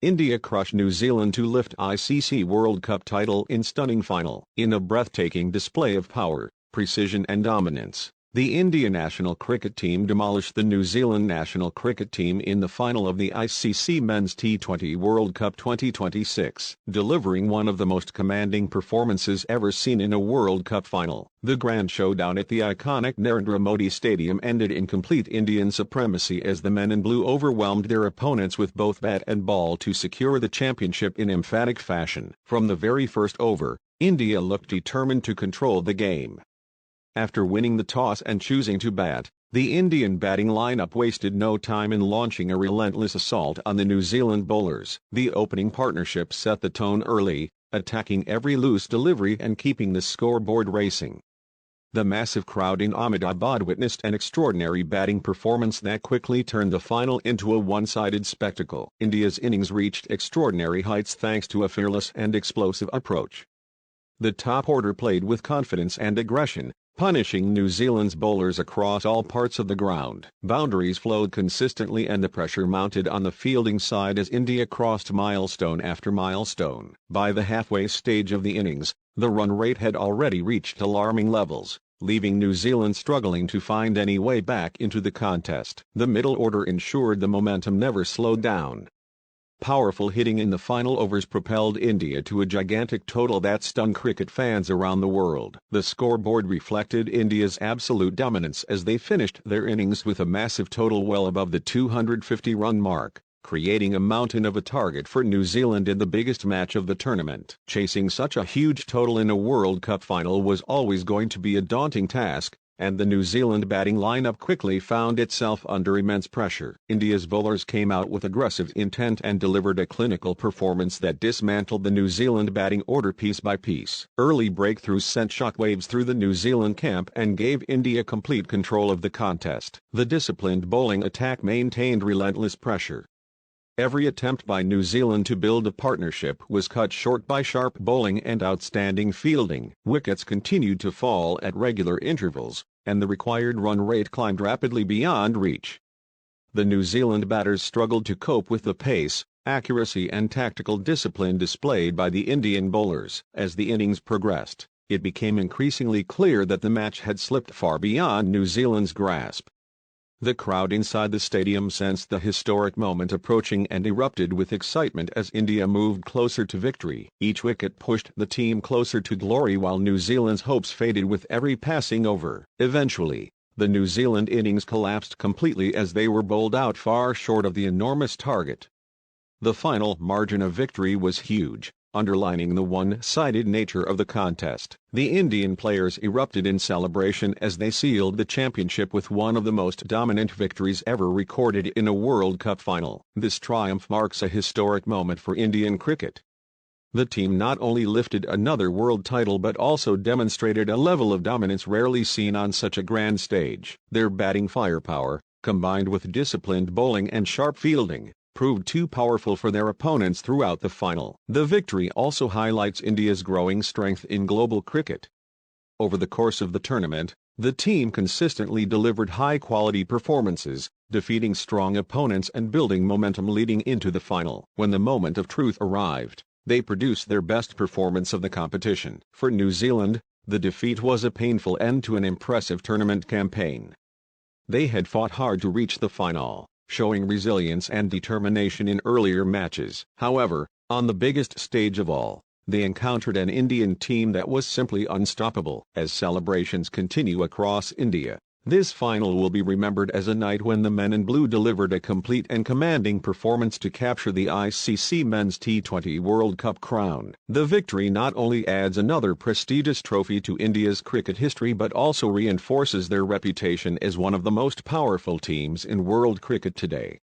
India crushed New Zealand to lift ICC World Cup title in stunning final. In a breathtaking display of power, precision and dominance, the India national cricket team demolished the New Zealand national cricket team in the final of the ICC Men's T20 World Cup 2026, delivering one of the most commanding performances ever seen in a World Cup final. The grand showdown at the iconic Narendra Modi Stadium ended in complete Indian supremacy as the men in blue overwhelmed their opponents with both bat and ball to secure the championship in emphatic fashion. From the very first over, India looked determined to control the game. After winning the toss and choosing to bat, the Indian batting lineup wasted no time in launching a relentless assault on the New Zealand bowlers. The opening partnership set the tone early, attacking every loose delivery and keeping the scoreboard racing. The massive crowd in Ahmedabad witnessed an extraordinary batting performance that quickly turned the final into a one-sided spectacle. India's innings reached extraordinary heights thanks to a fearless and explosive approach. The top order played with confidence and aggression, punishing New Zealand's bowlers across all parts of the ground. Boundaries flowed consistently and the pressure mounted on the fielding side as India crossed milestone after milestone. By the halfway stage of the innings, the run rate had already reached alarming levels, leaving New Zealand struggling to find any way back into the contest. The middle order ensured the momentum never slowed down. Powerful hitting in the final overs propelled India to a gigantic total that stunned cricket fans around the world. The scoreboard reflected India's absolute dominance as they finished their innings with a massive total well above the 250-run mark, creating a mountain of a target for New Zealand in the biggest match of the tournament. Chasing such a huge total in a World Cup final was always going to be a daunting task, and the New Zealand batting lineup quickly found itself under immense pressure. India's bowlers came out with aggressive intent and delivered a clinical performance that dismantled the New Zealand batting order piece by piece. Early breakthroughs sent shockwaves through the New Zealand camp and gave India complete control of the contest. The disciplined bowling attack maintained relentless pressure. Every attempt by New Zealand to build a partnership was cut short by sharp bowling and outstanding fielding. Wickets continued to fall at regular intervals, and the required run rate climbed rapidly beyond reach. The New Zealand batters struggled to cope with the pace, accuracy and tactical discipline displayed by the Indian bowlers. As the innings progressed, it became increasingly clear that the match had slipped far beyond New Zealand's grasp. The crowd inside the stadium sensed the historic moment approaching and erupted with excitement as India moved closer to victory. Each wicket pushed the team closer to glory while New Zealand's hopes faded with every passing over. Eventually, the New Zealand innings collapsed completely as they were bowled out far short of the enormous target. The final margin of victory was huge, underlining the one-sided nature of the contest. The Indian players erupted in celebration as they sealed the championship with one of the most dominant victories ever recorded in a World Cup final. This triumph marks a historic moment for Indian cricket. The team not only lifted another world title but also demonstrated a level of dominance rarely seen on such a grand stage. Their batting firepower, combined with disciplined bowling and sharp fielding, proved too powerful for their opponents throughout the final. The victory also highlights India's growing strength in global cricket. Over the course of the tournament, the team consistently delivered high-quality performances, defeating strong opponents and building momentum leading into the final. When the moment of truth arrived, they produced their best performance of the competition. For New Zealand, the defeat was a painful end to an impressive tournament campaign. They had fought hard to reach the final, showing resilience and determination in earlier matches. However, on the biggest stage of all, they encountered an Indian team that was simply unstoppable. As celebrations continue across India, this final will be remembered as a night when the men in blue delivered a complete and commanding performance to capture the ICC Men's T20 World Cup crown. The victory not only adds another prestigious trophy to India's cricket history but also reinforces their reputation as one of the most powerful teams in world cricket today.